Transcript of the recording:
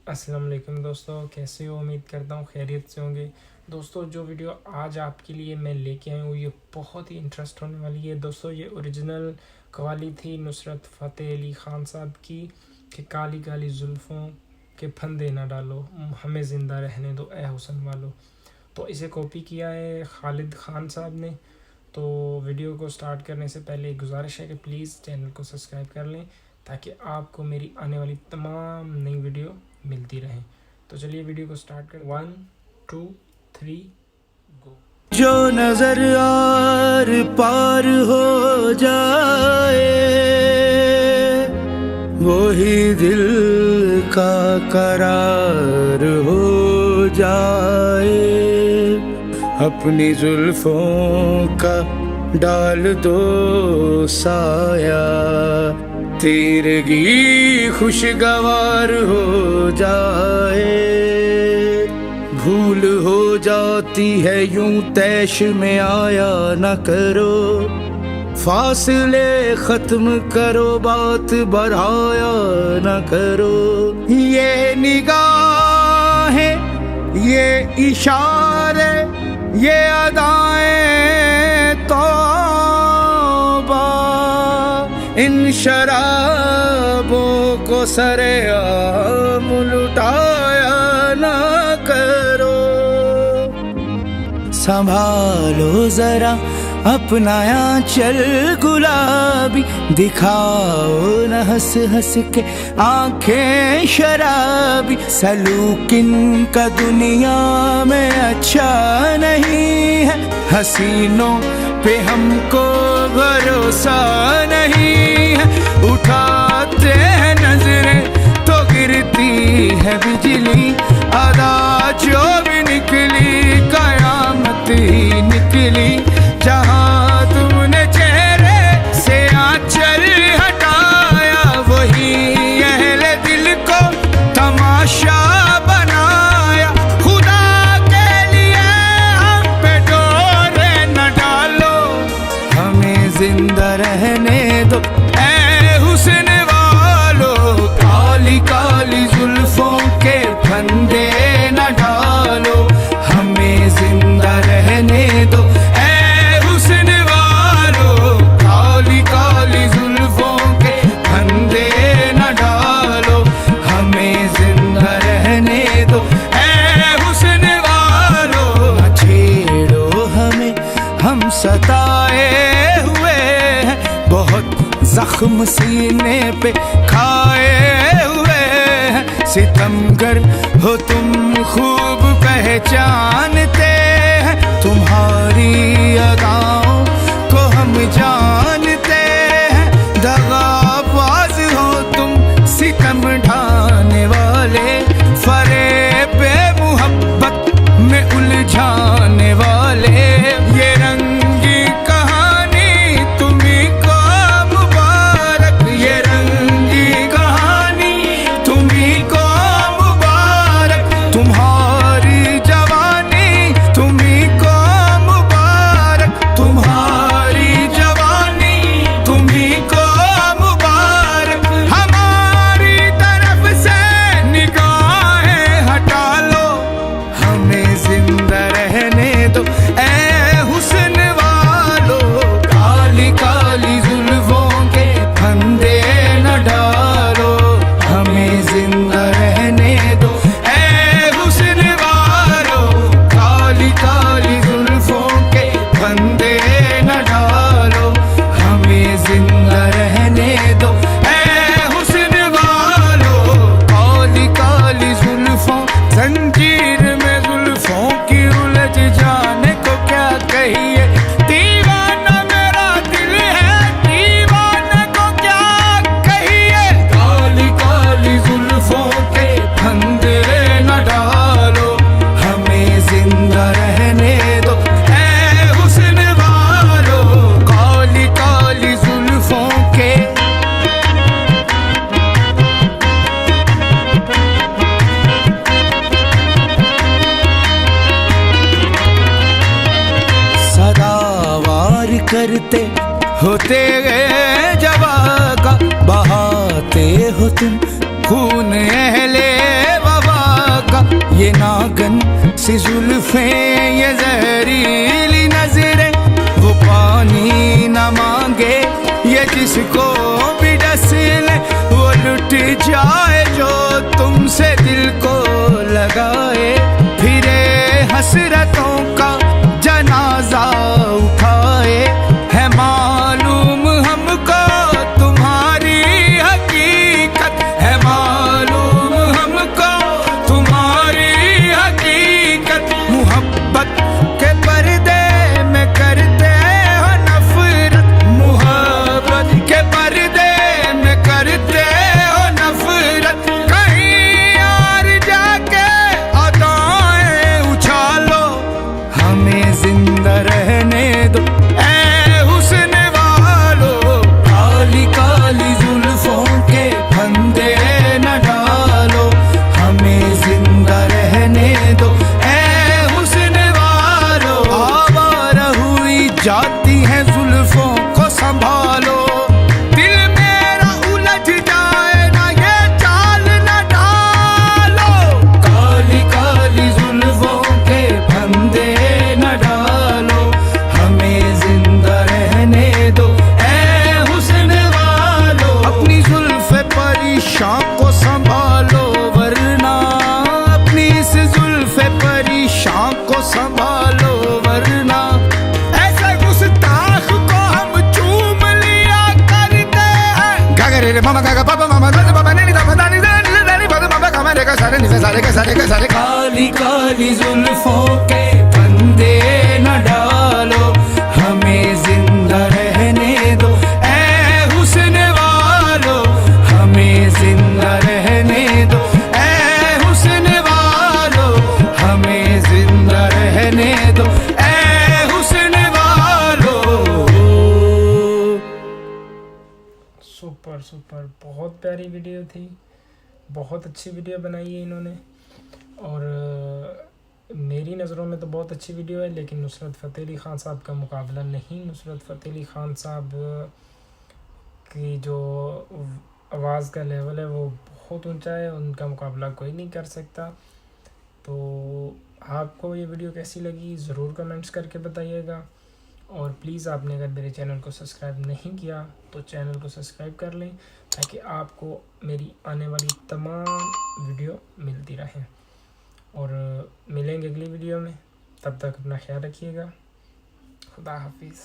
अस्सलाम वालेकुम दोस्तों, कैसे हो? उम्मीद करता हूँ खैरियत से होंगे। दोस्तों, जो वीडियो आज आपके लिए मैं लेके आया हूँ ये बहुत ही इंटरेस्ट होने वाली है। दोस्तों, ये ओरिजिनल कवाली थी नुसरत फ़तेह अली ख़ान साहब की कि काली काली जुल्फ़ों के फंदे ना डालो, हमें ज़िंदा रहने दो ए हुस्न वालो। तो इसे कॉपी किया है खालिद ख़ान साहब ने। तो वीडियो को स्टार्ट करने से पहले एक गुजारिश है कि प्लीज़ चैनल को सब्सक्राइब कर लें ताकि आपको मेरी आने वाली तमाम नई वीडियो मिलती रहे। तो चलिए वीडियो को स्टार्ट कर 1 2 3 गो। जो नजर आर पार हो जाए वही दिल का करार हो जाए। अपनी जुल्फों का डाल दो साया, तेरगी खुशगवार हो जाए। भूल हो जाती है यूं तैश में आया न करो, फासले खत्म करो बात बढ़ाया न करो। ये निगाहें ये इशारे ये अदाएं तौबा, इन शराबों को सरेआम लुटाया ना करो। संभालो जरा अपना आंचल गुलाबी, दिखाओ न हंस हंस के आंखें शराबी। सलूक इनका दुनिया में अच्छा नहीं है, हसीनों पे हमको भरोसा नहीं है। उठाते हैं नजरें तो गिरती है बिजली, अदा जो भी निकली कयामत ही निकली। जहाँ तुमने चेहरे से आंचल हटाया वही अहले दिल को तमाशा बनाया। खुदा के लिए हम पे डोरे न डालो, हमें जिंदा रहने दो ऐ हुस्न वालो। काली काली जुल्फों के फंदे न डालो, हमें जिंदा रहने दो ऐ हुस्न वालो। काली काली जुल्फों के फंदे न डालो, हमें जिंदा रहने दो ऐ हुस्न वालो। न छेड़ो हमें, हम सताए हुए हैं, बहुत जख्म सीने पे खाए हुए हैं। सितमगर हो तुम खूब पहचानते हैं, तुम्हारी अदाओं को हम जानते हैं। दगाबाज हो तुम सितम ढाने वाले, फरेब मोहब्बत में उलझाने वाले। ये रंगी कहानी तुम्हीं को मुबारक, ये रंगी कहानी तुम्हीं को मुबारक। तुम्हारी जवानी तुम्हीं को मुबारक, तुम्हारी जवानी तुम्हीं को मुबारक। हमारी तरफ से निगाहें हटा लो, हमें जिंदा रहने दो ऐ हुस्न वालो। काली काली जुल्फों के फंदे न डालो, हमें जिंदा रहने दो ऐ हुस्न वालो। काली काली जुल्फों के फंदे न डालो, हमें जिंदा रहने दो ऐ हुस्न वालो। काली काली जुल्फों जंजीर में जुल्फों की उलझ जाने को क्या कहिए। दीवाना मेरा दिल है, दीवाने को क्या कहिए। काली काली जुल्फों के फंदे न डालो, हमें जिंदा रहने दो ऐ हुस्न वालो। काली काली जुल्फों के सदावार करते होते गए जवा का, बहाते हो तुम खून अहले वफा सी जुल्फें ये जहरीली नजरें, वो पानी न मांगे ये जिसको भी डस ले, वो लुट जाए जो तुमसे दिल को लगाए, फिरे हसरतों का जनाजा उठाए, है मालूम हमको तुम्हारी हकीकत, है मालूम हमको तुम्हारी हकीकत, मुहब्बत के पर्दे में करते हो नफरत, मुहब्बत के पर्दे में करते हो नफरत, कहीं और जाके अदाएं उछालो, हमें जिंदा रहने दो ऐ हुस्न वालो, काली काली जुल्फों के फंदे न डालो, हमें जिंदा रहने दो ऐ हुस्न वालो, आवारा हुई जाती है जुल्फों को संभालो, दिल मेरा उलझ जाए ना ये चाल न डालो, काली काली जुल्फों के फंदे न डालो, हमें जिंदा रहने दो ऐ हुस्न वालो, अपनी जुल्फ़े परेशान को संभालो वरना, अपनी इस जुल्फ़े परेशान को संभालो वरना, ऐसे गुस्ताख को हम चूम लिया करते हैं, गागरे रे मामा गागा पापा मामा दादा पापा नैनी दादा दानी दानी दानी पापा मामा कमारे का सारे निसे सारे का सारे का सारे, काली काली जुल्फों के फंदे न डालो, हमें जिंदा रहने दो ऐ हुस्न वालो, हमें जिंदा रहने दो ऐ हुस्न वालो, हमें जिंदा रहने दो ऐ हुस्न वालो। सुपर सुपर, बहुत प्यारी वीडियो थी, बहुत अच्छी वीडियो बनाई है इन्होंने, और मेरी नज़रों में तो बहुत अच्छी वीडियो है, लेकिन नुसरत फ़तेह अली ख़ान साहब का मुकाबला नहीं। नुसरत फ़तेह अली ख़ान साहब की जो आवाज़ का लेवल है वो बहुत ऊंचा है, उनका मुकाबला कोई नहीं कर सकता। तो आपको ये वीडियो कैसी लगी ज़रूर कमेंट्स करके बताइएगा, और प्लीज़ आपने अगर मेरे चैनल को सब्सक्राइब नहीं किया तो चैनल को सब्सक्राइब कर लें, ताकि आपको मेरी आने वाली तमाम वीडियो मिलती रहें। और मिलेंगे अगली वीडियो में, तब तक अपना ख्याल रखिएगा। खुदा हाफिज़।